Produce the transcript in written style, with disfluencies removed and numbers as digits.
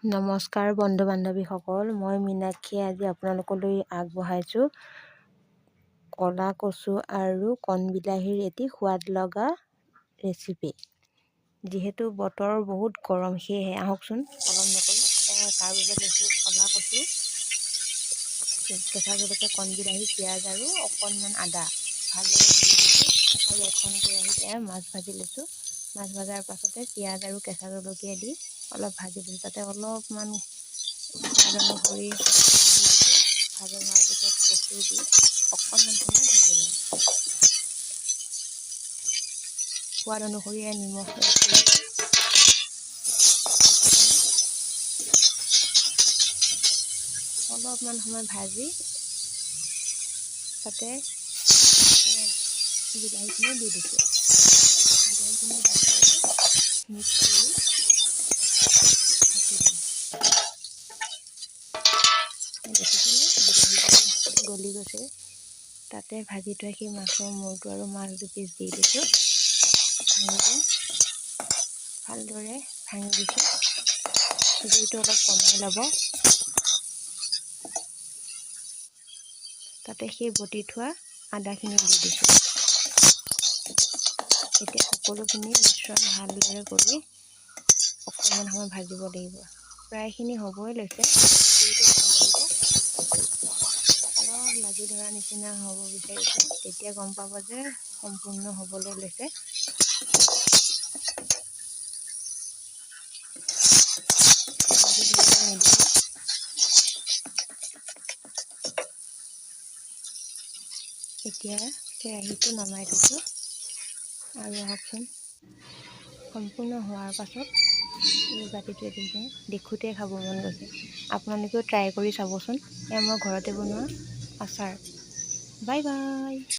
নমস্কাৰ বন্ধু বান্ধৱীসকল, মই মীনাক্ষী আজি আপোনালোকলৈ আগবঢ়াইছোঁ ক'লা কচু আৰু কণবিলাহীৰ এটি সোৱাদ লগা ৰেচিপি। যিহেতু বতৰ বহুত গৰম, সেয়েহে আহকচোন পলম নকৰি তাৰ বাবে লৈছোঁ ক'লা কচু, কেঁচা জলকীয়া, কণবিলাহী, পিঁয়াজ আৰু অকণমান আদা ভালদৰে ধুই লৈছোঁ আৰু এখন কেৰাহীত মাছ ভাজি লৈছোঁ। মাছ ভজাৰ পাছতে পিঁয়াজ আৰু কেঁচা জলকীয়া দি অলপ ভাজি লৈছোঁ। তাতে অলপমান সোৱাদ অনুসৰি ভাজি হোৱাৰ পিছত কচু দি অকণমান সময় ভাজি ল'ম। সোৱাদ অনুসৰি নিমখ অলপমান সময় ভাজি তাতে বিলাহীখিনি দি দিছোঁ। বিলাহীখিনি ভালদৰে মিক্স কৰি ভাজি দিম। দেখিছেনে বিলাহীবোৰ গলি গৈছে। তাতে ভাজি থোৱা সেই মাছৰ মূৰটো আৰু মাছ দুপিচ দি দিছোঁ। ভাঙি দিম, ভালদৰে ভাঙি দিছোঁ। জুইটো অলপ কমাই ল'ব। তাতে সেই বটি থোৱা আদাখিনি দি দিছোঁ। এতিয়া সকলোখিনি মিশ্ৰণ ভালদৰে কৰি অকণমান সময় ভাজিব লাগিব। প্ৰায়খিনি হ'বই লৈছে। অলপ লাগি ধৰা নিচিনা হ'ব বিচাৰিছে, তেতিয়া গম পাব যে সম্পূৰ্ণ হ'বলৈ লৈছে। এতিয়া কেৰাহীটো নমাই থৈছোঁ আৰু আহকচোন সম্পূৰ্ণ হোৱাৰ পাছত এই বাতিটোৱে দেখোঁতে খাব মন গৈছে। আপোনালোকেও ট্ৰাই কৰি চাবচোন। এয়া মই ঘৰতে বনোৱা আচাৰ। Bye bye.